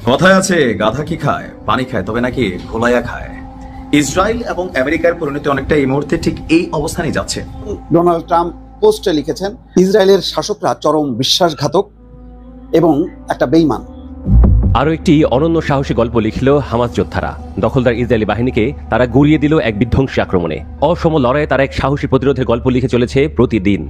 কথায় আছে গাধা কি খায় পানি খায় তবে নাকি ঘোলাইয়া খায়। ইসরায়েল এবং আমেরিকার পরিণতি অনেকটা এই মুহূর্তে ঠিক এই অবস্থানেই যাচ্ছে। ডোনাল্ড ট্রাম্প পোস্টে লিখেছেন, ইসরায়েলের শাসকরা চরম বিশ্বাসঘাতক এবং একটা বেঈমান। আরও একটি অনন্য সাহসী গল্প লিখল হামাস যোদ্ধারা। দখলদার ইসরায়েলি বাহিনীকে তারা গুড়িয়ে দিল এক বিধ্বংসী আক্রমণে। অসম লড়াইয়ে তারা এক সাহসী প্রতিরোধের গল্প লিখে চলেছে প্রতিদিন।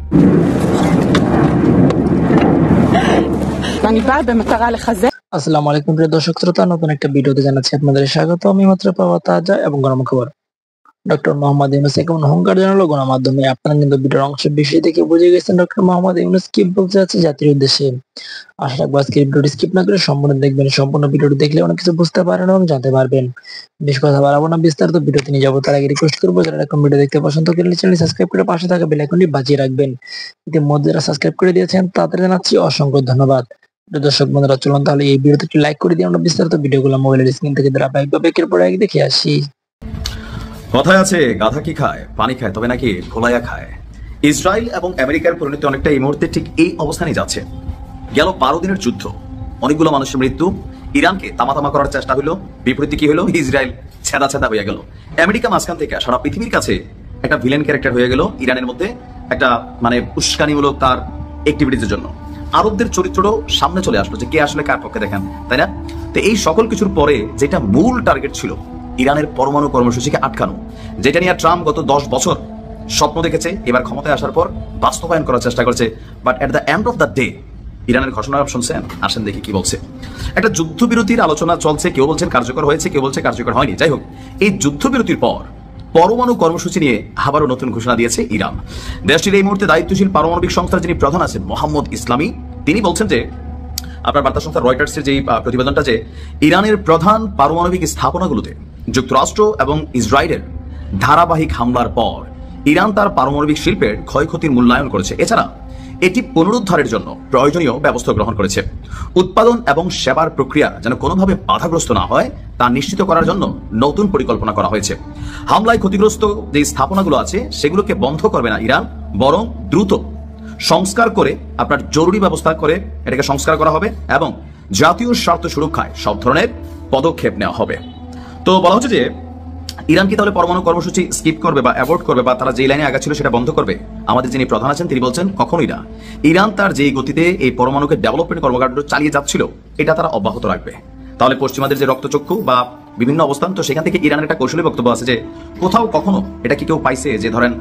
আসসালামু আলাইকুম প্রিয় দর্শক শ্রোতা, নতুন একটা ভিডিওতে জানাচ্ছি আপনাদের স্বাগত। আমি মাত্র পাওয়া তাজা এবং গরম খবর। ডক্টর মোহাম্মদ ইউনূস কেমন হুঙ্কার জানালো গণমাধ্যমে। আপনারা কিন্তু ভিডিওর অংশ বেশি দেখে বুঝে গেছেন ডক্টর মোহাম্মদ ইউনূস কি বলতে যাচ্ছে জাতির উদ্দেশ্যে। আশা রাখবো আজকের ভিডিওটি স্কিপ না করে সম্পূর্ণ দেখবেন। সম্পূর্ণ ভিডিওটি দেখলে অনেক কিছু বুঝতে পারেন এবং জানতে পারবেন। বেশ কথা বাড়াবো না, বিস্তারিত ভিডিওতে নিয়ে যাবো। তার আগে রিকোয়েস্ট করবো, যারা এরকম ভিডিও দেখতে পছন্দ করলে চ্যানেল সাবস্ক্রাইব করে পাশে থাকা বেল আইকনটি বাজিয়ে রাখবেন। ইতিমধ্যে যারা সাবস্ক্রাইব করে দিয়েছেন তাদের জানাচ্ছি অসংখ্য ধন্যবাদ। দর্শক বন্ধুরা, চলুন তাহলে এই ভিডিওতে একটি লাইক করে দিয়ে আমরা বিস্তারিত ভিডিওগুলো মোবাইলের স্ক্রিন থেকে ধারাবাহিকভাবে একের পর এক দেখে আসি। কথায় আছে গাধা কি খায় পানি খায় তবে নাকি ঘোলাইয়া খায়। ইসরায়েল এবং আমেরিকার পরিণতি অনেকটা এই মুহূর্তে ঠিক এই অবস্থানেই যাচ্ছে। গেল 12 দিনের যুদ্ধ, অনেকগুলো মানুষের মৃত্যু, ইরানকে তামাতামা করার চেষ্টা হলো, বিপরীতে কি হলো, ইসরায়েল ছেদা ছেদা হয়ে গেল। আমেরিকা মাঝখান থেকে সারা পৃথিবীর কাছে একটা ভিলেন ক্যারেক্টার হয়ে গেল ইরানের মধ্যে, একটা উস্কানিমূলক তার অ্যাক্টিভিটিজের জন্য। আরবদের চরিত্রটাও সামনে চলে আসলো যে কে আসলে কার পক্ষে দেখেন, তাই না? তো এই সকল কিছুর পরে যেটা মূল টার্গেট ছিল ইরানের পরমাণু কর্মসূচিকে আটকানো, যেটা নিয়ে ট্রাম্প গত 10 বছর স্বপ্ন দেখেছে, এবার ক্ষমতায় আসার পর বাস্তবায়ন করার চেষ্টা করছে। But at the end of the day ইরানের ঘোষণা শুনছেন, আসেন দেখি কি বলছে। একটা যুদ্ধবিরতির আলোচনা চলছে, কেউ বলছেন কার্যকর হয়েছে, কেউ বলছে কার্যকর হয়নি। যাই হোক, এই যুদ্ধবিরতির পর পরমাণু কর্মসূচি নিয়ে আবারও নতুন ঘোষণা দিয়েছে ইরান। দেশটির এই মুহূর্তে দায়িত্বশীল পারমাণবিক সংস্থার যিনি প্রধান আছেন মোহাম্মদ ইসলামী, তিনি বলছেন যে আপনার বার্তা সংস্থা রয়টার্সের যে প্রতিবেদনটা, যে ইরানের প্রধান পারমাণবিক স্থাপনাগুলোতে যুক্তরাষ্ট্র এবং ইসরায়েলের ধারাবাহিক হামলার পর ইরান তার পারমাণবিক শিল্পের ক্ষয়ক্ষতির মূল্যায়ন করেছে। এছাড়া এটি পুনরুদ্ধারের জন্য প্রয়োজনীয় ব্যবস্থা গ্রহণ করেছে। উৎপাদন এবং সেবার প্রক্রিয়া যেন কোনোভাবে বাধাগ্রস্ত না হয় তা নিশ্চিত করার জন্য নতুন পরিকল্পনা করা হয়েছে। হামলায় ক্ষতিগ্রস্ত যে স্থাপনাগুলো আছে সেগুলোকে বন্ধ করবে না ইরান, বরং দ্রুত সংস্কার করে আপনার জরুরি ব্যবস্থা করে এটাকে সংস্কার করা হবে এবং জাতীয় স্বার্থ সুরক্ষায় সব ধরনের পদক্ষেপ নেওয়া হবে। তো বলা হচ্ছে যে ইরান কি তাহলে পরমাণু কর্মসূচি স্কিপ করবে বা অ্যাভয়েড করবে বা তারা যে লাইনে আগাচ্ছিল সেটা বন্ধ করবে? আমাদের যিনি প্রধান আছেন তিনি বলছেন কখনোই না। ইরান তার যেই গতিতে এই পরমাণুকে ডেভেলপমেন্ট কর্মকাণ্ড চালিয়ে যাচ্ছিল এটা তারা অব্যাহত রাখবে। তাহলে পশ্চিমাদের যে রক্তচক্ষু বা বিভিন্ন অবস্থান, তো সেখান থেকে ইরানের একটা কৌশলী বক্তব্য আছে যে কোথাও কখনো এটা কি কেউ পাইছে যে ধরেন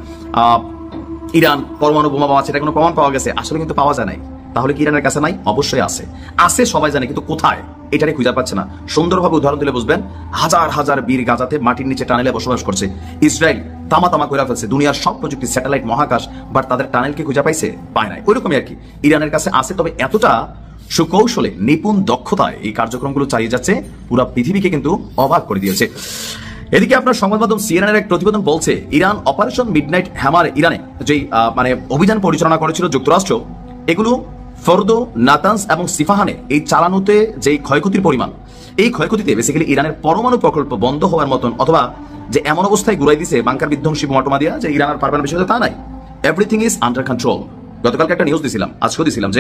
ইরান পরমাণু বোমা আছে, এটা কোনো প্রমাণ পাওয়া গেছে? আসলে কিন্তু পাওয়া যায় নাই। তাহলে কি ইরানের কাছে নাই? অবশ্যই আছে, আছে সবাই জানে, কিন্তু কোথায় এটারে খুঁজে পাচ্ছে না। সুন্দরভাবে উদাহরণ দিলে বুঝবেন, হাজার হাজার বীর গাজাতে মাটির নিচে টানেলে বসবাস করছে। ইসরায়েল তামা করে ফেলছে দুনিয়ার সব প্রযুক্তি, স্যাটেলাইট, মহাকাশ, বাট তাদের টানেলকে খুঁজে পাইছে? পায় নাই। ওইরকমই আর কি, ইরানের কাছে আছে, তবে এতটা সুকৌশলে নিপুণ দক্ষতায় এই কার্যক্রমগুলো চালিয়ে যাচ্ছে, পুরো পৃথিবীকে কিন্তু অবাক করে দিয়েছে। এদিকে আপনার সংবাদ মাধ্যম সিএনএন এক প্রতিবেদন বলছে ইরান অপারেশন মিডনাইট হ্যামার ইরানে যেই অভিযান পরিচালনা করেছিল যুক্তরাষ্ট্র, এগুলো ফর্দো, নাতানস এবং সিফাহানে এই চালানোতে যেই ক্ষয়ক্ষতির পরিমাণ, এই ক্ষয়ক্ষতিতে বেসিক্যালি ইরানের পরমাণু প্রকল্প বন্ধ হওয়ার মতন, অথবা যে এমন অবস্থায় ঘুরাই দিছে বাংকার বিধ্বংসী বোমা দিয়া যে ইরান আর পারবে না, বিষয়টা তা নাই। Everything is under control. গতকালকে একটা নিউজ দিছিলাম, আজকেও দিছিলাম,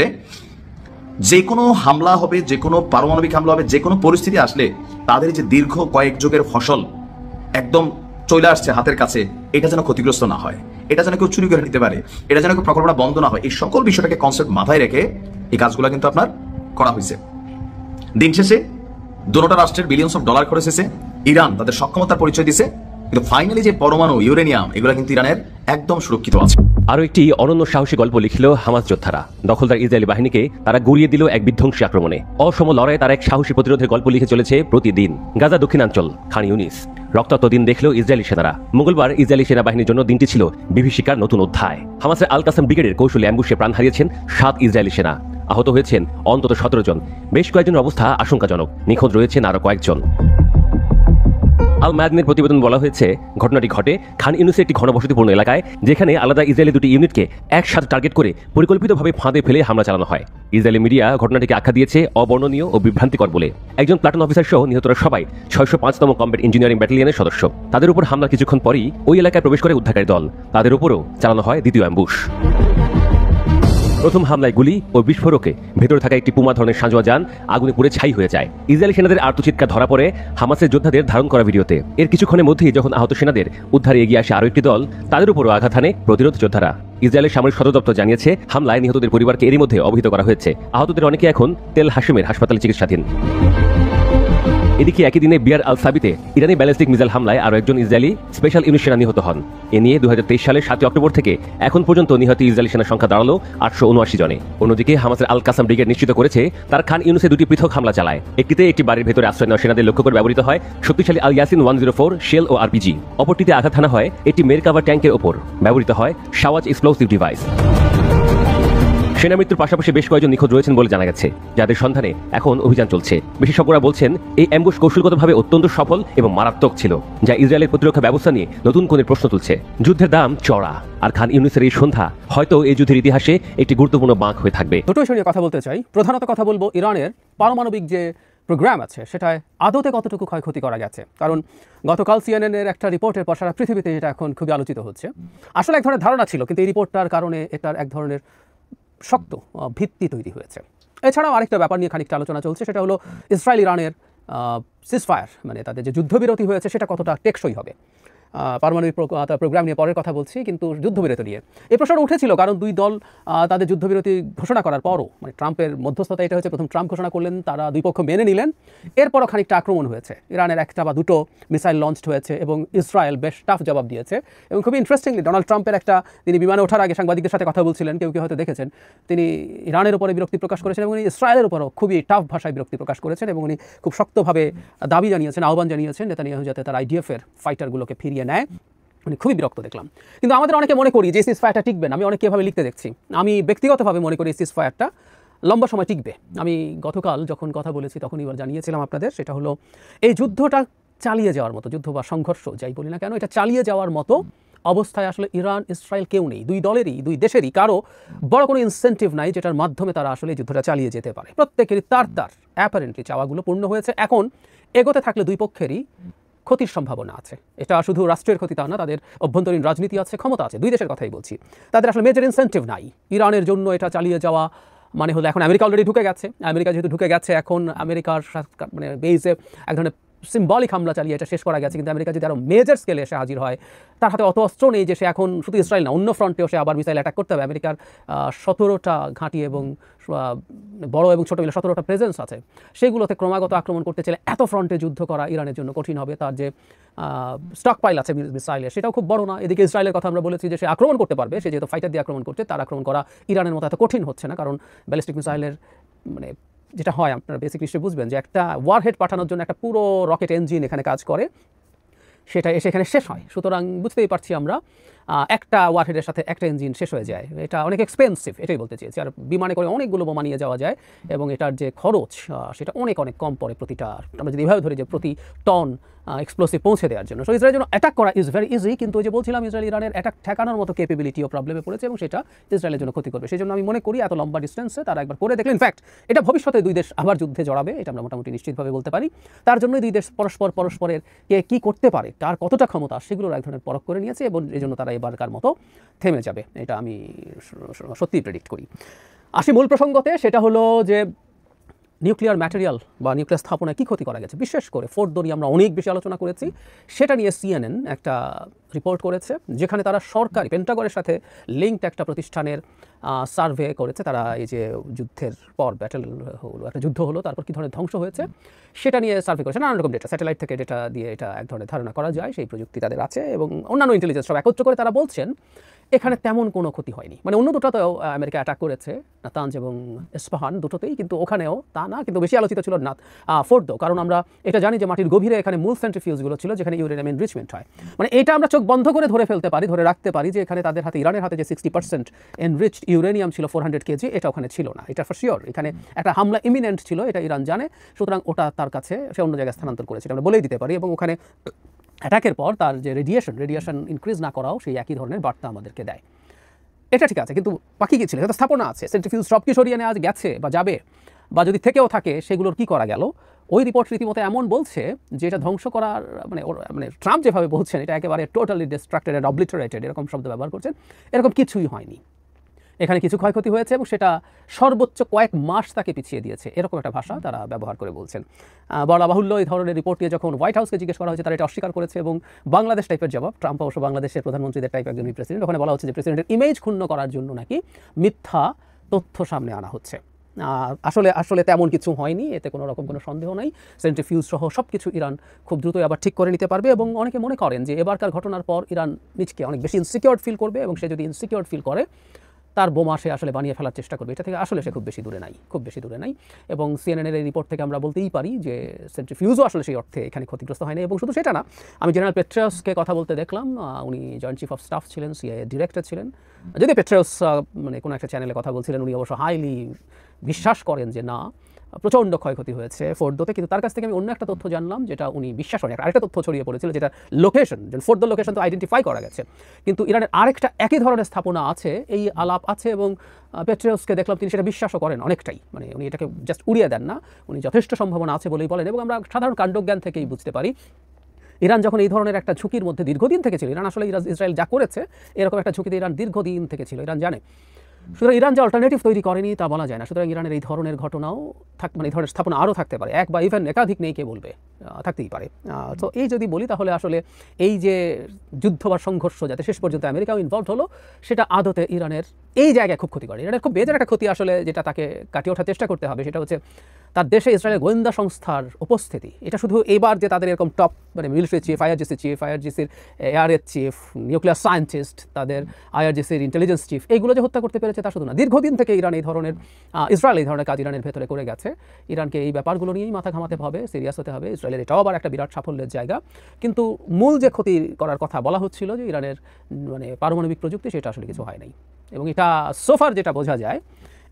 যে কোনো হামলা হবে, যে কোনো পারমাণবিক হামলা হবে, যে কোনো পরিস্থিতি আসলে তাদের যে দীর্ঘ কয়েক যুগের ফসল একদম চলে আসছে হাতের কাছে, এটা যেন ক্ষতিগ্রস্ত না হয়, এটা যেন কেউ চুরি করে নিতে পারে, এটা যেন কেউ প্রকল্পটা বন্ধ না হয়, এই সকল বিষয়টাকে কনসেপ্ট মাথায় রেখে এই কাজগুলো কিন্তু আপনার করা হয়েছে। দিন শেষে দুটো রাষ্ট্রের বিলিয়নস অফ ডলার খরচ, ইরান তাদের সক্ষমতার পরিচয় দিছে, কিন্তু ফাইনালি যে পরমাণু ইউরেনিয়াম এগুলো কিন্তু ইরানের একদম সুরক্ষিত আছে। আরও একটি অনন্য সাহসী গল্প লিখল হামাস যোদ্ধারা। দখলদার ইসরায়েলি বাহিনীকে তারা গুড়িয়ে দিল এক বিধ্বংসী আক্রমণে। অসম লড়াইয়ে তারা এক সাহসী প্রতিরোধের গল্প লিখে চলেছে প্রতিদিন। গাজা দক্ষিণাঞ্চল খান ইউনিস রক্তাক্ত দিন দেখল ইসরায়েলি সেনারা। মঙ্গলবার ইসরায়েলি সেনাবাহিনীর জন্য দিনটি ছিল বিভীষিকার নতুন অধ্যায়। হামাসের আল কাসাম ব্রিগেডের কৌশলী অ্যাম্বুশে প্রাণ হারিয়েছেন 7 ইসরায়েলি সেনা, আহত হয়েছেন অন্তত 17 জন। বেশ কয়েকজনের অবস্থা আশঙ্কাজনক, নিখোঁজ রয়েছেন আরও কয়েকজন। আল মায়াদিনের প্রতিবেদন বলা হয়েছে ঘটনাটি ঘটে খান ইউনিসের একটি ঘনবসতিপূর্ণ এলাকায়, যেখানে আলাদা ইসরায়েলি দুটি ইউনিটকে একসাথে টার্গেট করে পরিকল্পিতভাবে ফাঁদে ফেলে হামলা চালানো হয়। ইসরায়েলি মিডিয়া ঘটনাটিকে আখ্যা দিয়েছে অবর্ণনীয় ও বিভ্রান্তিকর বলে। একজন প্লাটুন অফিসার সহ নিহতরা সবাই 605তম কমব্যাট ইঞ্জিনিয়ারিং ব্যাটালিয়নের সদস্য। তাদের উপর হামলা কিছুক্ষণ পরই ওই এলাকায় প্রবেশ করে উদ্ধারকারী দল, তাদের উপরও চালানো হয় দ্বিতীয় অ্যাম্বুশ। প্রথম হামলায় গুলি ও বিস্ফোরকে ভেতরে থাকা একটি পুমা ধরনের সাঁজোয়া যান আগুনে পুড়ে ছাই হয়ে যায়। ইসরায়েলি সেনাদের আর্তচিৎকার ধরা পড়ে হামাসের যোদ্ধাদের ধারণ করা ভিডিওতে। এর কিছুক্ষণের মধ্যেই যখন আহত সেনাদের উদ্ধারে এগিয়ে আসে আরও একটি দল, তাদের উপরও আঘাত হানে প্রতিরোধ যোদ্ধারা। ইসরায়েলের সামরিক সদর দপ্তর জানিয়েছে হামলায় নিহতদের পরিবারকে এরই মধ্যে অবহিত করা হয়েছে। আহতদের অনেকে এখন তেল হাশেমের হাসপাতালে চিকিৎসাধীন। এদিকে একই দিনে বিয়ার আল সাবিতে ইরানি ব্যালিস্টিক মিসাইল হামলায় আরও একজন ইসরায়েলি স্পেশাল ইউনিট সেনা নিহত হন। এ নিয়ে 2023 সালের 7 অক্টোবর থেকে এখন পর্যন্ত নিহত ইসরায়েলি সেনার সংখ্যা দাঁড়ালো 879 জনে। অন্যদিকে হামাসের আল কাসাম ব্রিগেড নিশ্চিত করেছে তার খান ইউনুসে দুটি পৃথক হামলা চালায়। একটিতে একটি বাড়ির ভেতরে আশ্রয় নেওয়া সেনাদের লক্ষ্য করে ব্যবহৃত হয় শক্তিশালী আল ইয়াসিন 104 শেল ও আরপিজি। অপরটিতে আঘাত হানা হয় একটি মেরকাভা ট্যাঙ্কের ওপর ব্যবহৃত হয় শাওয়াজ এক্সপ্লোসিভ ডিভাইস। সেনা মৃত্যুর পাশাপাশি বেশ কয়েকজন নিখোঁজ রয়েছেন বলে জানা গেছে, যাদের সন্ধানে এখন অভিযান চলছে। বিশেষজ্ঞরা বলছেন এই অ্যাম্বুশ কৌশলগতভাবে অত্যন্ত সফল এবং মারাত্মক ছিল, যা ইসরায়েলের প্রতিরক্ষা ব্যবস্থা নিয়ে নতুন কোণের প্রশ্ন তুলছে। যুদ্ধের দাম চড়া, আর খান ইউনুসের এই সন্ধ্যা হয়তো এই যুদ্ধের ইতিহাসে একটি গুরুত্বপূর্ণ বাঁক হয়ে থাকবে। দুটো বিষয় নিয়ে কথা বলতে চাই। প্রধানত কথা বলবো ইরানের পারমাণবিক যে প্রোগ্রাম আছে সেটায় আদতে কতটুকু ক্ষয়ক্ষতি করা গেছে। কারণ গতকাল সিএনএনের একটা রিপোর্টের পর সারা পৃথিবীতে এটা এখন খুবই আলোচিত হচ্ছে। আসলে এক ধরনের ধারণা ছিল, কিন্তু এই রিপোর্টটার কারণে এটার এক ধরনের শক্ত ভিত্তি তৈরি হয়েছে। এছাড়াও আরেকটা ব্যাপার নিয়ে খানিকটা আলোচনা চলছে, সেটা হলো ইসরায়েল ইরানের সিজফায়ার, মানে তাদের যে যুদ্ধবিরতি হয়েছে সেটা কতটা টেকসই হবে। পারমাণবিক প্রোগ্রাম নিয়ে পরের কথা বলছি, কিন্তু যুদ্ধবিরতি নিয়ে এই প্রশ্নটা উঠেছিল। কারণ দুই দল তাদের যুদ্ধবিরতি ঘোষণা করার পরও, মানে ট্রাম্পের মধ্যস্থতা এটা হচ্ছে, প্রথম ট্রাম্প ঘোষণা করলেন, তারা দুই পক্ষ মেনে নিলেন, এরপরও খানিকটা আক্রমণ হয়েছে। ইরানের একটা বা দুটো মিসাইল লঞ্চড হয়েছে এবং ইসরায়েল বেশ টাফ জবাব দিয়েছে। এবং খুবই ইন্টারেস্টিংলি ডোনাল্ড ট্রাম্পের তিনি বিমানে ওঠার আগে সাংবাদিকদের সাথে কথা বলছিলেন, কেউ হয়তো দেখেছেন, তিনি ইরানের উপরে বিরক্তি প্রকাশ করেছেন এবং উনি ইসরায়েলের উপরও খুবই টাফ ভাষায় বিরক্তি প্রকাশ করেছেন এবং উনি খুব শক্তভাবে দাবি জানিয়েছেন, আহ্বান জানিয়েছেন নেতানিয়াহু যাতে তার আইডিএফের ফাইটারগুলোকে ফিরিয়ে নেয়। মানে খুবই বিরক্ত দেখলাম। কিন্তু আমাদের অনেকে মনে করি যে সিজফায়ারটা টিকবে না। আমি অনেকে এভাবে লিখতে দেখছি। আমি ব্যক্তিগতভাবে মনে করি সিজফায়ারটা লম্বা সময় টিকবে। আমি গতকাল যখন কথা বলেছি তখন এবার জানিয়েছিলাম আপনাদের, সেটা হলো এই যুদ্ধটা চালিয়ে যাওয়ার মতো, যুদ্ধ বা সংঘর্ষ যাই বলি না কেন, এটা চালিয়ে যাওয়ার মতো অবস্থায় আসলে ইরান ইসরায়েল কেউ নেই। দুই দলেরই, দুই দেশেরই কারো বড় কোনো ইনসেন্টিভ নাই যেটার মাধ্যমে তারা আসলে যুদ্ধটা চালিয়ে যেতে পারে। প্রত্যেকেরই তার অ্যাপারেন্টলি চাওয়াগুলো পূর্ণ হয়েছে। এখন এগোতে থাকলে দুই পক্ষেরই ক্ষতির সম্ভাবনা আছে। এটা শুধু রাষ্ট্রের ক্ষতি তা না, তাদের অভ্যন্তরীণ রাজনীতি আছে, ক্ষমতা আছে। দুই দেশের কথাই বলছি। তাদের আসলে মেজর ইনসেন্টিভ নাই ইরানের জন্য এটা চালিয়ে যাওয়া। মানে হলো এখন আমেরিকা অলরেডি ঢুকে গেছে। আমেরিকা যেহেতু ঢুকে গেছে, এখন আমেরিকার মানে বেইজে এক ধরনের সিম্বলিক হামলা চালিয়ে এটা শেষ করা গেছে। কিন্তু আমেরিকা যদি আরও মেজর স্কেলে এসে হাজির হয়, তার হাতে অত অস্ত্র নেই যে সে এখন শুধু ইসরায়েল না, অন্য ফ্রন্টেও সে আবার মিসাইল অ্যাটাক করতে হবে। আমেরিকার 17টা ঘাঁটি এবং বড় এবং ছোটো মিলে 17টা প্রেজেন্স আছে। সেগুলোতে ক্রমাগত আক্রমণ করতে চাইলে এত ফ্রন্টে যুদ্ধ করা ইরানের জন্য কঠিন হবে। তার যে স্টক পাইল আছে মিসাইলের, সেটাও খুব বড় না। এদিকে ইসরায়েলের কথা আমরা বলেছি যে সে আক্রমণ করতে পারবে, সে যেহেতু ফাইটার দিয়ে আক্রমণ করছে, তার আক্রমণ করা ইরানের মতো এত কঠিন হচ্ছে না। কারণ ব্যালিস্টিক মিসাইলের মানে যেটা হয়, আপনারা বেসিক নিশ্চয়ই বুঝবেন যে একটা ওয়ারহেড পাঠানোর জন্য একটা পুরো রকেট ইঞ্জিন এখানে কাজ করে, সেটা এসে এখানে শেষ হয়। সুতরাং বুঝতেই পারছি আমরা, একটা ওয়ারহেডের সাথে একটা ইঞ্জিন শেষ হয়ে যায়। এটা অনেক এক্সপেন্সিভ, এটাই বলতে চেয়েছি। আর বিমানে করে অনেকগুলো বোমা নিয়ে যাওয়া যায় এবং এটার যে খরচ সেটা অনেক অনেক কম পড়ে প্রতিটা। আমরা যদি এভাবে ধরি যে প্রতি টন এক্সপ্লোসিভ পৌঁছে দেওয়ার জন্য। সো ইসরায়েলের জন্য অ্যাটাক করা ইজ ভেরি ইজি, কিন্তু ওই যে বলছিলাম ইসরায়েল ইরানের অ্যাটাক ঠেকানোর মতো ক্যাপেবিলিটিও প্রবলেমে পড়েছে এবং সেটা ইসরায়েলের জন্য ক্ষতি করবে। সেই জন্য আমি মনে করি এত লম্বা ডিস্টেন্সে তারা একবার করে দেখলেন। ইনফ্যাক্ট এটা ভবিষ্যতে দুই দেশ আবার যুদ্ধে জড়াবে, এটা আমরা মোটামুটি নিশ্চিতভাবে বলতে পারি। তার জন্যই দুই দেশ পরস্পরের কে কী করতে পারে, কার কতটা ক্ষমতা, সেগুলোর এক ধরনের পরখ করে নিয়েছে এবং এই জন্য তারা এবারকার মতো থেমে যাবে, এটা আমি সত্যিই প্রেডিক্ট করি। আসি মূল প্রসঙ্গতে, সেটা হলো যে নিউক্লিয়ার ম্যাটেরিয়াল বা নিউক্লিয়ার স্থাপনায় কী ক্ষতি করা গেছে। বিশেষ করে ফোর্দো নিয়ে আমরা অনেক বেশি আলোচনা করেছি। সেটা নিয়ে সিএনএন একটা রিপোর্ট করেছে, যেখানে তারা সরকারি পেন্টাগনের সাথে লিঙ্কড একটা প্রতিষ্ঠানের সার্ভে করেছে। তারা এই যে যুদ্ধের পর ব্যাটেল হলো, একটা যুদ্ধ হলো, তারপর কী ধরনের ধ্বংস হয়েছে সেটা নিয়ে সার্ভে করেছে। নানান রকম ডেটা, স্যাটেলাইট থেকে ডেটা দিয়ে এটা এক ধরনের ধারণা করা যায়। সেই প্রযুক্তি তাদের আছে এবং অন্যান্য ইন্টেলিজেন্স সব একত্র করে তারা বলছেন এখানে তেমন কোনো ক্ষতি হয়নি। মানে অন্য দুটোতেও আমেরিকা অ্যাটাক করেছে, নাতানজ এবং ইস্পাহান দুটোতেই, কিন্তু ওখানেও তা না। কিন্তু বেশি আলোচিত ছিল ফোর্দো, কারণ আমরা এটা জানি যে মাটির গভীরে এখানে মূল সেন্ট্রিফিউজগুলো ছিল যেখানে ইউরেনিয়াম এনরিচমেন্ট হয়। মানে এটা আমরা চোখ বন্ধ করে ধরে ফেলতে পারি, ধরে রাখতে পারি যে এখানে তাদের হাতে, ইরানের হাতে যে 60% এনরিচড ইউরেনিয়াম ছিল 400 কেজি, এটা ওখানে ছিল না। এটা ফর শিওর এখানে একটা হামলা ইমিনেন্ট ছিল, এটা ইরান জানে। সুতরাং ওটা তার কাছে সে অন্য জায়গায় স্থানান্তর করেছে, আমরা বলেই দিতে পারি। এবং ওখানে অ্যাটাকের পর তার যে রেডিয়েশন ইনক্রিজ না করাও সেই একই ধরনের বার্তা আমাদেরকে দেয়। এটা ঠিক আছে, কিন্তু বাকি কী ছিল? এটা স্থাপনা আছে, সেন্ট্রিফিউজ সব কি সরিয়ে নেওয়া গেছে বা যাবে, বা যদি থেকেও থাকে সেগুলোর কি করা গেল? ওই রিপোর্ট রীতিমতো এমন বলছে যে এটা ধ্বংস করার মানে ট্রাম্প যেভাবে বলছেন এটা একেবারে টোটালি ডিস্ট্রাক্টেড অ্যান্ড অবলিটারেটেড, এরকম শব্দ ব্যবহার করছেন, এরকম কিছুই হয়নি। এখানে কিছু ক্ষয়ক্ষতি হয়েছে এবং সেটা সর্বোচ্চ কয়েক মাস তাকে পিছিয়ে দিয়েছে, এরকম একটা ভাষা তারা ব্যবহার করে বলছেন। বলা বাহুল্য, এই ধরনের রিপোর্ট নিয়ে যখন হোয়াইট হাউসকে জিজ্ঞেস করা হয়েছে তারা এটা অস্বীকার করেছে এবং বাংলাদেশ টাইপের জবাব, ট্রাম্প অবশ্য বাংলাদেশের প্রধানমন্ত্রীদের টাইপ একজন প্রেসিডেন্ট, ওখানে বলা হচ্ছে যে প্রেসিডেন্টের ইমেজ ক্ষুণ্ণ করার জন্য নাকি মিথ্যা তথ্য সামনে আনা হচ্ছে। আসলে তেমন কিছু হয়নি, এতে কোনো রকম কোনো সন্দেহ নাই। সেন্ট্রিফিউজ সহ সব কিছু ইরান খুব দ্রুতই আবার ঠিক করে নিতে পারবে এবং অনেকে মনে করেন যে এবারকার ঘটনার পর ইরান নিজকে অনেক বেশি ইনসিকিউর ফিল করবে এবং সে যদি ইনসিকিউর ফিল করে তার বোমা সে আসলে বানিয়ে ফেলার চেষ্টা করবে। এটা থেকে আসলে সে খুব বেশি দূরে নাই এবং সিএনএনের এই রিপোর্ট থেকে আমরা বলতেই পারি যে সেন্ট্রিফিউজও আসলে সেই অর্থে এখানে ক্ষতিগ্রস্ত হয়নি। এবং শুধু সেটা না, আমি জেনারেল পেট্রিয়াসকে কথা বলতে দেখলাম, উনি জয়েন্ট চিফ অফ স্টাফ ছিলেন, সিআইএ ডিরেক্টর ছিলেন। যদি পেট্রিয়াস মানে কোনো একটা চ্যানেলে কথা বলছিলেন, উনি অবশ্য হাইলি বিশ্বাস করেন যে না, প্রচণ্ড ক্ষয়ক্ষতি হয়েছে ফোর্দোতে, কিন্তু তার কাছ থেকে আমি অন্য একটা তথ্য জানলাম যেটা উনি বিশ্বাস করেন। আরেকটা তথ্য ছড়িয়ে পড়েছিল যেটা লোকেশন, ফোর্দোর লোকেশন তো আইডেন্টিফাই করা গেছে, কিন্তু ইরানের আরেকটা একই ধরনের স্থাপনা আছে, এই আলাপ আছে এবং পেট্রিয়াসকে দেখলাম তিনি সেটা বিশ্বাসও করেন অনেকটাই, মানে উনি এটাকে জাস্ট উড়িয়ে দেন না, উনি যথেষ্ট সম্ভাবনা আছে বলেই বলেন। এবং আমরা সাধারণ কাণ্ডজ্ঞান থেকেই বুঝতে পারি ইরান যখন এই ধরনের একটা ঝুঁকির মধ্যে দীর্ঘদিন থেকে ছিল, ইরান আসলে ইসরায়েল যা করেছে এরকম একটা ঝুঁকিতে ইরান দীর্ঘদিন থেকে ছিল, ইরান জানে। সুতরাং ইরান যে অল্টারনেটিভ তৈরি করেনি তা বলা যায় না। সুতরাং ইরানের এই ধরনের ঘটনাও মানে এই ধরনের স্থাপনা আরও থাকতে পারে, এক বা ইভেন একাধিক নেই কে বলবে, থাকতেই পারে। তো এই যদি বলি তাহলে আসলে এই যে যুদ্ধ বা সংঘর্ষ যাতে শেষ পর্যন্ত আমেরিকাও ইনভলভ হলো, সেটা আদতে ইরানের এই জায়গায় খুব ক্ষতি করে। ইরানের খুব বেজার একটা ক্ষতি আসলে যেটা তাকে কাটিয়ে ওঠার চেষ্টা করতে হবে, সেটা হচ্ছে তার দেশে ইসরায়েলের গোয়েন্দা সংস্থার উপস্থিতি। এটা শুধু এবার যে তাদের এরকম টপ মানে মিলিটারি চিফ, আইআরজিসির এয়ারের চিফ, নিউক্লিয়ার সায়েন্টিস্ট, তাদের আইআরজিসির ইন্টেলিজেন্স চিফ, এইগুলো যে হত্যা করতে পেরেছে তা শুধু না, দীর্ঘদিন থেকে ইরান এই ধরনের ইসরায়েল এই ধরনের কাজ ইরানের ভেতরে করে গেছে। ইরানকে এই ব্যাপারগুলো নিয়েই মাথা ঘামাতে হবে, সিরিয়াস হতে হবে। ইসরায়েলের এটাও আবার একটা বিরাট সাফল্যের জায়গা, কিন্তু মূল যে ক্ষতি করার কথা বলা হচ্ছিল যে ইরানের মানে পারমাণবিক প্রযুক্তি, সেটা আসলে কিছু হয় নাই। এবং এটা সোফার যেটা বোঝা যায়,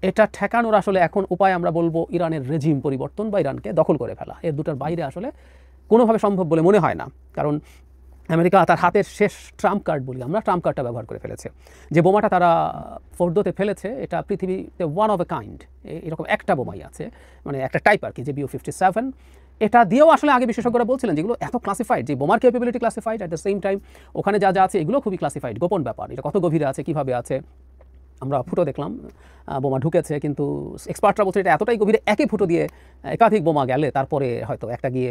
এটা ঠেকানোর আসলে এখন উপায় আমরা বলবো ইরানের রেজিম পরিবর্তন বা ইরানকে দখল করে ফেলা। এর দুটার বাইরে আসলে কোনোভাবে সম্ভব বলে মনে হয় না, কারণ আমেরিকা তার হাতের শেষ ট্রাম্প কার্ড বলি আমরা, ট্রাম্প কার্ডটা ব্যবহার করে ফেলেছে। যে বোমাটা তারা ফোর্দোতে ফেলেছে এটা পৃথিবীতে ওয়ান অফ এ কাইন্ড, এরকম একটা বোমাই আছে, মানে একটা টাইপ আর কি, যে BU-57। এটা দিয়েও আসলে আগে বিশেষজ্ঞরা বলছিলেন যেগুলো এত ক্লাসিফাইড, যে বোমার capability classified, at the same time ওখানে যা যা আছে এগুলো খুবই ক্লাসিফাইড, গোপন ব্যাপার। এটা কত গভীরে আছে, কিভাবে আছে, আমরা ফুটো দেখলাম বোমা ঢুকেছে, কিন্তু এক্সপার্টরা বলছে এটা এতটাই গভীরে, একই ফুটো দিয়ে একাধিক বোমা গেলে তারপরে হয়তো একটা গিয়ে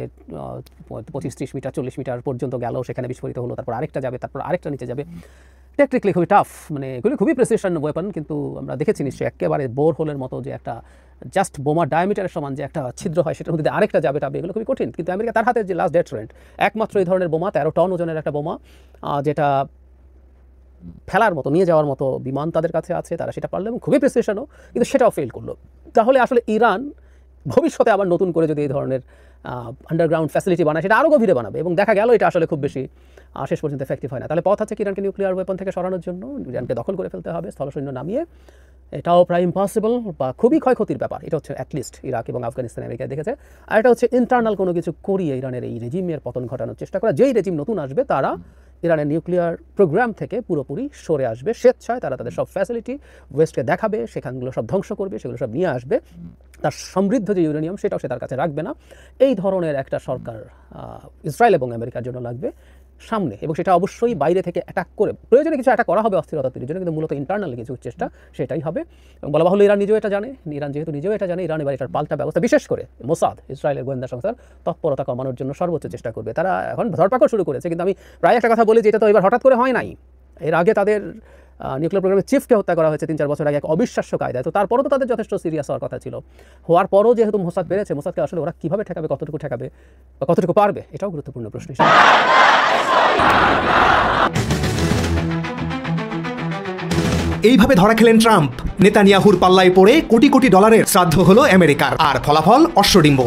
25-30 মিটার 40 মিটার পর্যন্ত গেল, সেখানে বিস্ফোরিত হলো, তারপর আরেকটা যাবে, তারপর আরেকটা নিচে যাবে। টেকনিক্যালি খুবই টাফ, মানে এগুলি খুবই প্রেসিশন ওয়েপন, কিন্তু আমরা দেখেছি নিশ্চয়ই একেবারে বোর হোলের মতো যে একটা জাস্ট বোমার ডায়ামিটারের সমান যে একটা ছিদ্র হয়, সেটার মধ্যে আরেকটা যাবে টাবে, এগুলো খুবই কঠিন। কিন্তু আমেরিকা তার হাতে যে লাস্ট ডেটারেন্ট একমাত্র এই ধরনের বোমা, 13 টন ওজনের একটা বোমা, যেটা ফেলার মতো, নিয়ে যাওয়ার মতো বিমান তাদের কাছে আছে, তারা সেটা পারলো এবং খুবই প্রেসিশনও, কিন্তু সেটাও ফেল করলো। তাহলে আসলে ইরান ভবিষ্যতে আবার নতুন করে যদি এই ধরনের আন্ডারগ্রাউন্ড ফ্যাসিলিটি বানায়, সেটা আরও গভীরে বানাবে, এবং দেখা গেল এটা আসলে খুব বেশি শেষ পর্যন্ত এফেক্টিভ হয় না। তাহলে পথ আছে কি ইরানকে নিউক্লিয়ার ওয়েপন থেকে সরানোর জন্য, ইরানকে দখল করে ফেলতে হবে স্থলসৈন্য নামিয়ে, এটাও প্রায় ইম্পসিবল বা খুবই ক্ষয়ক্ষতির ব্যাপার। এটা হচ্ছে অ্যাটলিস্ট ইরাক এবং আফগানিস্তান আমেরিকায় দেখেছে। আর এটা হচ্ছে ইন্টারনাল কোনো কিছু করিয়ে ইরানের এই রেজিমের পতন ঘটানোর চেষ্টা করা। যেই রেজিম নতুন আসবে তারা ইরানের নিউক্লিয়ার প্রোগ্রাম থেকে পুরোপুরি সরে আসবে স্বেচ্ছায়, তারা তাদের সব ফ্যাসিলিটি ওয়েস্টকে দেখাবে, সেখানগুলো সব ধ্বংস করবে, সেগুলো সব নিয়ে আসবে, তার সমৃদ্ধ যে ইউরেনিয়াম সেটাও সে তার কাছে রাখবে না। এই ধরনের একটা সরকার ইসরায়েল এবং আমেরিকার জন্য লাগবে সামনে, এবং সেটা অবশ্যই বাইরে থেকে অ্যাটাক করে, প্রয়োজনে কিছু অ্যাটাক করা হবে অস্থিরতা তৈরির জন্য, কিন্তু মূলত ইন্টারনালি কিছু চেষ্টা সেটাই হবে। এবং বলা হলো ইরান নিজেও এটা জানে, ইরান যেহেতু নিজেও এটা জানে, ইরান এবার এটার পাল্টা ব্যবস্থা, বিশেষ করে মোসাদ ইসরায়েলের গোয়েন্দা সংস্থার তৎপরতা কমানোর জন্য সর্বোচ্চ চেষ্টা করবে। তারা এখন ধরপাকড় শুরু করেছে, কিন্তু আমি প্রায় একটা কথা বলি যে এটা তো এবার হঠাৎ করে হয় নাই, এর আগে তাদের নিউক্লিয়ার প্রোগ্রামের চিফকে হত্যা করা হয়েছে 3-4 বছর আগে এক অবিশ্বাস্য কায়দায়। তো তারপরও তো তাদের যথেষ্ট সিরিয়াস হওয়ার কথা ছিল। হওয়ার পরও যেহেতু মোসাদ পেরেছে, মোসাদকে আসলে ওরা কীভাবে ঠেকাবে, কতটুকু ঠেকাবে বা কতটুকু পারবে, এটাও গুরুত্বপূর্ণ প্রশ্ন। এইভাবে ধরা খেলেন ট্রাম্প। নেতানিয়াহুর পাল্লায় পড়ে কোটি কোটি ডলারের শ্রাদ্ধ হলো আমেরিকার, আর ফলাফল অশ্বডিম্ব।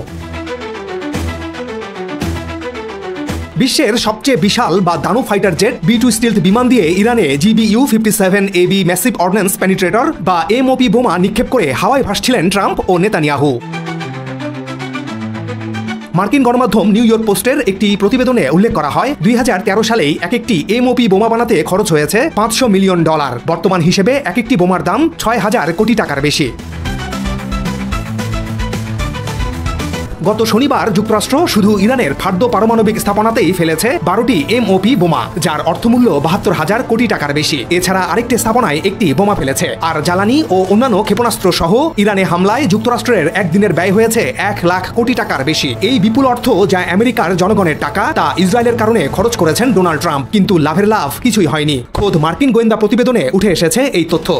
বিশ্বের সবচেয়ে বিশাল বা দানু ফাইটার জেট B-2 স্টিলথ বিমান দিয়ে ইরানে GBU-57AB ম্যাসিভ অর্ডিন্যান্স পেনিট্রেটর বা MOP বোমা নিক্ষেপ করে হাওয়ায় ভাসছিলেন ট্রাম্প ও নেতানিয়াহু। মার্কিন গণমাধ্যম নিউ ইয়র্ক পোস্টের একটি প্রতিবেদনে উল্লেখ করা হয় 2013 সালেই এক একটি MOP বোমা বানাতে খরচ হয়েছে $500 মিলিয়ন। বর্তমান হিসেবে এক একটি বোমার দাম 6000 কোটি টাকার বেশি। গত শনিবার যুক্তরাষ্ট্র শুধু ইরানের ফার্দো পারমাণবিক স্থাপনাতেই ফেলেছে 12টি MOP বোমা, যার অর্থমূল্য 72,000 কোটি টাকার বেশি। এছাড়া আরেকটি স্থাপনায় একটি বোমা ফেলেছে। আর জ্বালানি ও অন্যান্য ক্ষেপণাস্ত্র সহ ইরানে হামলায় যুক্তরাষ্ট্রের একদিনের ব্যয় হয়েছে 1 লাখ কোটি টাকার বেশি। এই বিপুল অর্থ যা আমেরিকার জনগণের টাকা, তা ইসরায়েলের কারণে খরচ করেছেন ডোনাল্ড ট্রাম্প। কিন্তু লাভের লাভ কিছুই হয়নি। খোদ মার্কিন গোয়েন্দা প্রতিবেদনে উঠে এসেছে এই তথ্য।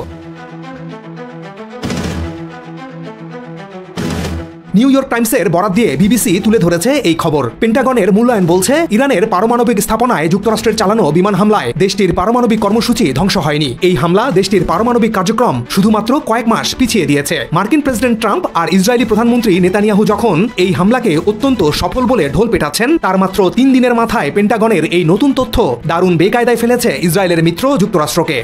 নিউ ইয়র্ক টাইমসের বরাত দিয়ে বিবিসি তুলে ধরেছে এই খবর। পেন্টাগনের মূল্যায়ন বলছে, ইরানের পারমাণবিক স্থাপনায় যুক্তরাষ্ট্রের চালানো বিমান হামলায় দেশটির পারমাণবিক কর্মসূচি ধ্বংস হয়নি। এই হামলা দেশটির পারমাণবিক কার্যক্রম শুধুমাত্র কয়েক মাস পিছিয়ে দিয়েছে। মার্কিন প্রেসিডেন্ট ট্রাম্প আর ইসরায়েলি প্রধানমন্ত্রী নেতানিয়াহু যখন এই হামলাকে অত্যন্ত সফল বলে ঢোল পেটাচ্ছেন, তার মাত্র 3 দিনের মাথায় পেন্টাগনের এই নতুন তথ্য দারুণ বেকায়দায় ফেলেছে ইসরায়েলের মিত্র যুক্তরাষ্ট্রকে।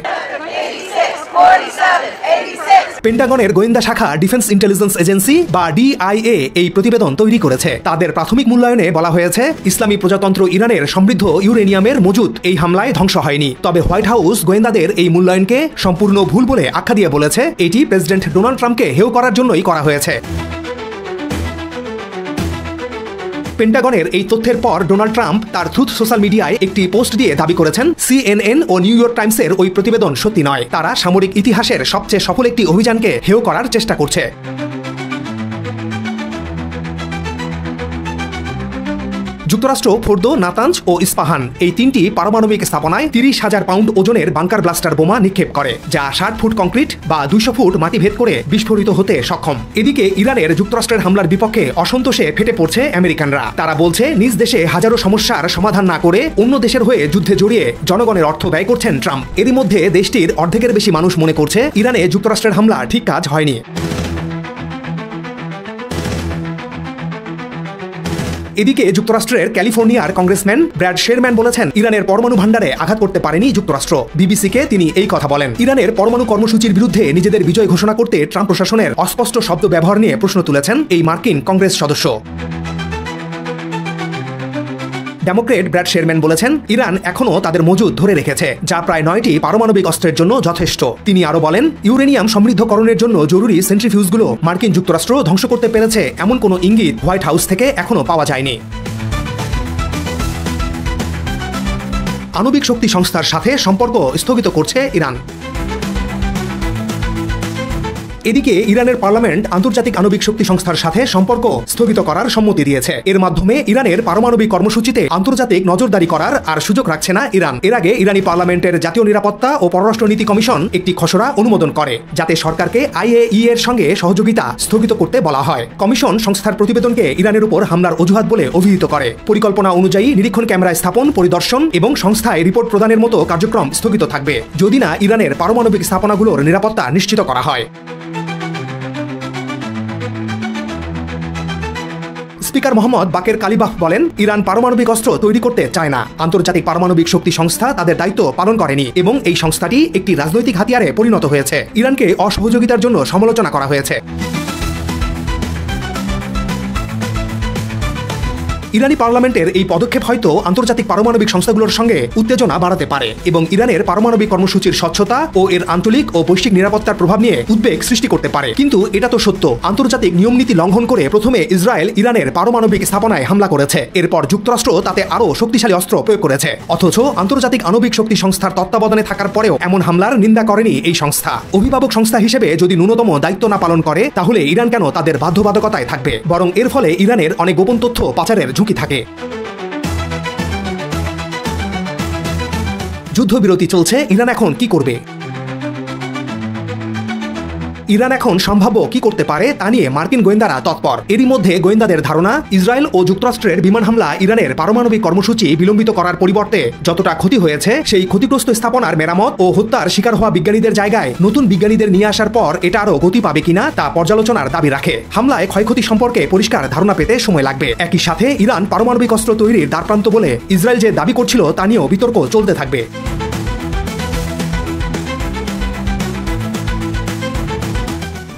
পেন্টাগনের গোয়েন্দা শাখা ডিফেন্স ইন্টেলিজেন্স এজেন্সি বা DIA এই প্রতিবেদন তৈরি করেছে। তাদের প্রাথমিক মূল্যায়নে বলা হয়েছে, ইসলামী প্রজাতন্ত্র ইরানের সমৃদ্ধ ইউরেনিয়ামের মজুদ এই হামলায় ধ্বংস হয়নি। তবে হোয়াইট হাউস গোয়েন্দাদের এই মূল্যায়নকে সম্পূর্ণ ভুল বলে আখ্যা দিয়ে বলেছে, এটি প্রেসিডেন্ট ডোনাল্ড ট্রাম্পকে হেয় করার জন্যই করা হয়েছে। পেন্টাগনের এই তথ্যের পর ডোনাল্ড ট্রাম্প তার ট্রুথ সোশ্যাল মিডিয়ায় একটি পোস্ট দিয়ে দাবি করেছেন, CNN ও নিউ ইয়র্ক টাইমসের ওই প্রতিবেদন সত্যি নয়। তারা সামরিক ইতিহাসের সবচেয়ে সফল একটি অভিযানকে হেয় করার চেষ্টা করছে। যুক্তরাষ্ট্র ফোর্দো, নাতাঞ্জ ও ইস্পাহান এই 3টি পারমাণবিক স্থাপনায় 30,000 পাউন্ড ওজনের বাংকার ব্লাস্টার বোমা নিক্ষেপ করে, যা 60 ফুট কংক্রিট বা 200 ফুট মাটি ভেদ করে বিস্ফোরিত হতে সক্ষম। এদিকে ইরানের যুক্তরাষ্ট্রের হামলার বিপক্ষে অসন্তোষে ফেটে পড়ছে আমেরিকানরা। তারা বলছে, নিজ দেশে হাজারো সমস্যার সমাধান না করে অন্য দেশের হয়ে যুদ্ধে জড়িয়ে জনগণের অর্থ ব্যয় করছেন ট্রাম্প। এরই মধ্যে দেশটির অর্ধেকের বেশি মানুষ মনে করছে, ইরানে যুক্তরাষ্ট্রের হামলা ঠিক কাজ হয়নি। এদিকে যুক্তরাষ্ট্রের ক্যালিফোর্নিয়ার কংগ্রেসম্যান ব্র্যাড শেরম্যান বলেছেন, ইরানের পরমাণু ভান্ডারে আঘাত করতে পারেনি যুক্তরাষ্ট্র। বিবিসিকে তিনি এই কথা বলেন। ইরানের পরমাণু কর্মসূচির বিরুদ্ধে নিজেদের বিজয় ঘোষণা করতে ট্রাম্প প্রশাসনের অস্পষ্ট শব্দ ব্যবহার নিয়ে প্রশ্ন তুলেছেন এই মার্কিন কংগ্রেস সদস্য। ডেমোক্রেট ব্র্যাড শেরম্যান বলেছেন, ইরান এখনও তাদের মজুদ ধরে রেখেছে, যা প্রায় 9টি পারমাণবিক অস্ত্রের জন্য যথেষ্ট। তিনি আরও বলেন, ইউরেনিয়াম সমৃদ্ধকরণের জন্য জরুরি সেন্ট্রিফিউজগুলো মার্কিন যুক্তরাষ্ট্র ধ্বংস করতে পেরেছে এমন কোনো ইঙ্গিত হোয়াইট হাউস থেকে এখনও পাওয়া যায়নি। আণবিক শক্তি সংস্থার সাথে সম্পর্ক স্থগিত করছে ইরান। এদিকে ইরানের পার্লামেন্ট আন্তর্জাতিক আণবিক শক্তি সংস্থার সাথে সম্পর্ক স্থগিত করার সম্মতি দিয়েছে। এর মাধ্যমে ইরানের পারমাণবিক কর্মসূচিতে আন্তর্জাতিক নজরদারি করার আর সুযোগ রাখছে না ইরান। এর আগে ইরানি পার্লামেন্টের জাতীয় নিরাপত্তা ও পররাষ্ট্র নীতি কমিশন একটি খসড়া অনুমোদন করে, যাতে সরকারকে IAEA এর সঙ্গে সহযোগিতা স্থগিত করতে বলা হয়। কমিশন সংস্থার প্রতিবেদনকে ইরানের উপর হামলার অজুহাত বলে অভিহিত করে। পরিকল্পনা অনুযায়ী নিরীক্ষণ ক্যামেরা স্থাপন, পরিদর্শন এবং সংস্থায় রিপোর্ট প্রদানের মতো কার্যক্রম স্থগিত থাকবে, যদি না ইরানের পারমাণবিক স্থাপনাগুলোর নিরাপত্তা নিশ্চিত করা হয়। স্পিকার মোহাম্মদ বাকের কালিবাফ বলেন, ইরান পারমাণবিক অস্ত্র তৈরি করতে চায় না। আন্তর্জাতিক পারমাণবিক শক্তি সংস্থা তাদের দায়িত্ব পালন করেনি এবং এই সংস্থাটি একটি রাজনৈতিক হাতিয়ারে পরিণত হয়েছে। ইরানকে অসহযোগিতার জন্য সমালোচনা করা হয়েছে। ইরানি পার্লামেন্টের এই পদক্ষেপ হয়তো আন্তর্জাতিক পারমাণবিক সংস্থাগুলোর সঙ্গে উত্তেজনা বাড়াতে পারে এবং ইরানের পারমাণবিক কর্মসূচির স্বচ্ছতা ও এর আঞ্চলিক ও বৈশ্বিক নিরাপত্তার প্রভাব নিয়ে উদ্বেগ সৃষ্টি করতে পারে। কিন্তু এটা তো সত্য, আন্তর্জাতিক নিয়মনীতি লঙ্ঘন করে প্রথমে ইসরায়েল ইরানের পারমাণবিক স্থাপনায় হামলা করেছে, এরপর যুক্তরাষ্ট্র তাতে আরও শক্তিশালী অস্ত্র প্রয়োগ করেছে। অথচ আন্তর্জাতিক আণবিক শক্তি সংস্থার তত্ত্বাবধানে থাকার পরেও এমন হামলার নিন্দা করেনি এই সংস্থা। অভিভাবক সংস্থা হিসেবে যদি ন্যূনতম দায়িত্ব না পালন করে, তাহলে ইরান কেন তাদের বাধ্যবাধকতায় থাকবে? বরং এর ফলে ইরানের অনেক গোপন তথ্য পাচারের ঝুঁকি থাকে। যুদ্ধবিরতি চলছে, ইরান এখন কি করবে? ইরান এখন সম্ভাব্য কি করতে পারে তা নিয়ে মার্কিন গোয়েন্দারা তৎপর। এরই মধ্যে গোয়েন্দাদের ধারণা, ইসরায়েল ও যুক্তরাষ্ট্রের বিমান হামলা ইরানের পারমাণবিক কর্মসূচি বিলম্বিত করার পরিবর্তে যতটা ক্ষতি হয়েছে, সেই ক্ষতিগ্রস্ত স্থাপনার মেরামত ও হত্যার শিকার হওয়া বিজ্ঞানীদের জায়গায় নতুন বিজ্ঞানীদের নিয়ে আসার পর এটা আরও গতি পাবে কিনা তা পর্যালোচনার দাবি রাখে। হামলায় ক্ষয়ক্ষতি সম্পর্কে পরিষ্কার ধারণা পেতে সময় লাগবে। একই সাথে ইরান পারমাণবিক অস্ত্র তৈরির দ্বারপ্রান্ত বলে ইসরায়েল যে দাবি করছিল তা নিয়েও বিতর্ক চলতে থাকবে।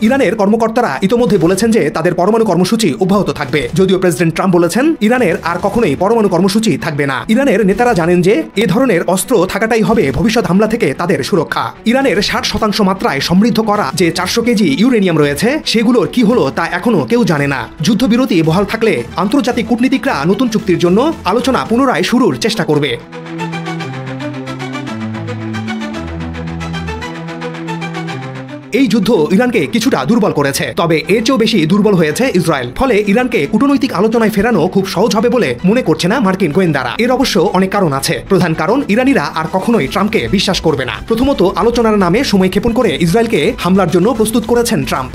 ইরানের কর্মকর্তারা ইতোমধ্যে বলেছেন যে তাদের পরমাণু কর্মসূচি অব্যাহত থাকবে, যদিও প্রেসিডেন্ট ট্রাম্প বলেছেন ইরানের আর কখনোই পরমাণু কর্মসূচি থাকবে না। ইরানের নেতারা জানেন যে এ ধরনের অস্ত্র থাকাটাই হবে ভবিষ্যৎ হামলা থেকে তাদের সুরক্ষা। ইরানের 60% মাত্রায় সমৃদ্ধ করা যে 400 কেজি ইউরেনিয়াম রয়েছে সেগুলোর কি হলো তা এখনো কেউ জানে না। যুদ্ধবিরতি বহাল থাকলে আন্তর্জাতিক কূটনীতিকরা নতুন চুক্তির জন্য আলোচনা পুনরায় শুরুর চেষ্টা করবে। এই যুদ্ধ ইরানকে কিছুটা দুর্বল করেছে, তবে এর চেয়েও বেশি দুর্বল হয়েছে ইসরায়েল। ফলে ইরানকে কূটনৈতিক আলোচনায় ফেরানো খুব সহজ হবে বলে মনে করছে না মার্কিন গোয়েন্দারা। এর অবশ্য অনেক কারণ আছে। প্রধান কারণ, ইরানিরা আর কখনোই ট্রাম্পকে বিশ্বাস করবে না। প্রথমত, আলোচনার নামে সময় ক্ষেপণ করে ইসরায়েলকে হামলার জন্য প্রস্তুত করেছেন ট্রাম্প।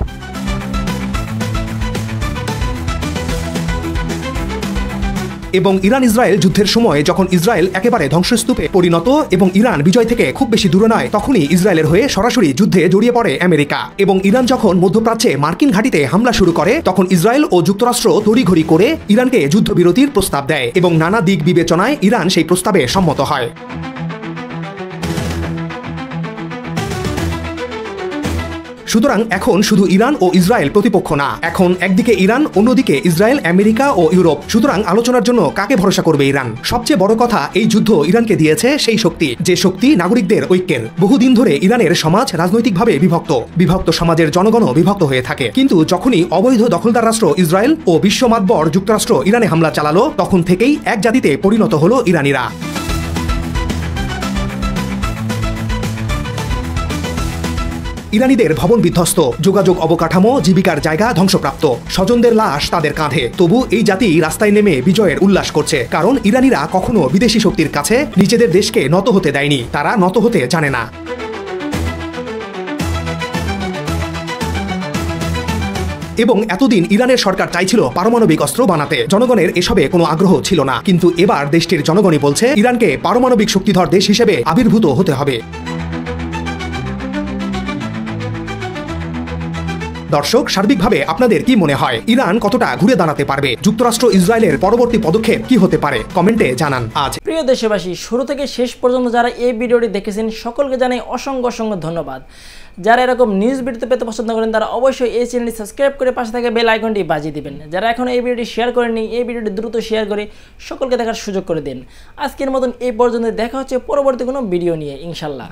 এবং ইরান ইসরায়েল যুদ্ধের সময় যখন ইসরায়েল একেবারে ধ্বংসস্তূপে পরিণত এবং ইরান বিজয় থেকে খুব বেশি দূরে নয়, তখনই ইসরায়েলের হয়ে সরাসরি যুদ্ধে জড়িয়ে পড়ে আমেরিকা। এবং ইরান যখন মধ্যপ্রাচ্যে মার্কিন ঘাঁটিতে হামলা শুরু করে, তখন ইসরায়েল ও যুক্তরাষ্ট্র তড়িঘড়ি করে ইরানকে যুদ্ধবিরতির প্রস্তাব দেয় এবং নানা দিক বিবেচনায় ইরান সেই প্রস্তাবে সম্মত হয়। সুতরাং এখন শুধু ইরান ও ইসরায়েল প্রতিপক্ষ না, এখন একদিকে ইরান, অন্যদিকে ইসরায়েল, আমেরিকা ও ইউরোপ। সুতরাং আলোচনার জন্য কাকে ভরসা করবে ইরান? সবচেয়ে বড় কথা, এই যুদ্ধ ইরানকে দিয়েছে সেই শক্তি, যে শক্তি নাগরিকদের ঐক্যের। বহুদিন ধরে ইরানের সমাজ রাজনৈতিকভাবে বিভক্ত সমাজের জনগণও বিভক্ত হয়ে থাকে। কিন্তু যখনই অবৈধ দখলদার রাষ্ট্র ইসরায়েল ও বিশ্বমাতবর যুক্তরাষ্ট্র ইরানে হামলা চালালো, তখন থেকেই এক জাতিতে পরিণত হলো ইরানিরা। ইরানিদের ভবন বিধ্বস্ত, যোগাযোগ অবকাঠামো, জীবিকার জায়গা ধ্বংসপ্রাপ্ত, স্বজনদের লাশ তাদের কাঁধে। তবু এই জাতি রাস্তায় নেমে বিজয়ের উল্লাস করছে, কারণ ইরানিরা কখনো বিদেশি শক্তির কাছে নিজেদের দেশকে নত হতে দেয়নি। তারা নত হতে জানে না। এবং এতদিন ইরানের সরকার চাইছিল পারমাণবিক অস্ত্র বানাতে। জনগণের এসবে কোনো আগ্রহ ছিল না, কিন্তু এবার দেশটির জনগণই বলছে ইরানকে পারমাণবিক শক্তিধর দেশ হিসেবে আবির্ভূত হতে হবে। দর্শক, সার্বিকভাবে আপনাদের কি মনে হয়, ইরান কতটা ঘুরে দাঁড়াতে পারবে? যুক্তরাষ্ট্র ইসরায়েলের পরবর্তী পদক্ষেপ কি হতে পারে? কমেন্টে জানান। আজ প্রিয় দেশবাসী, শুরু থেকে শেষ পর্যন্ত যারা এই ভিডিওটি দেখেছেন সকলকে জানাই অসংখ্য অসংখ্য ধন্যবাদ। যারা এরকম নিউজ ভিডিও পেতে পছন্দ করেন তারা অবশ্যই এই চ্যানেলটি সাবস্ক্রাইব করে পাশে থাকা বেল আইকনটি বাজিয়ে দিবেন। যারা এখনো এই ভিডিওটি শেয়ার করেননি, এই ভিডিওটি দ্রুত শেয়ার করে সকলকে দেখার সুযোগ করে দিন। আজকের মতন এই পর্যন্ত, দেখা হচ্ছে পরবর্তী কোনো ভিডিও নিয়ে ইনশাল্লাহ।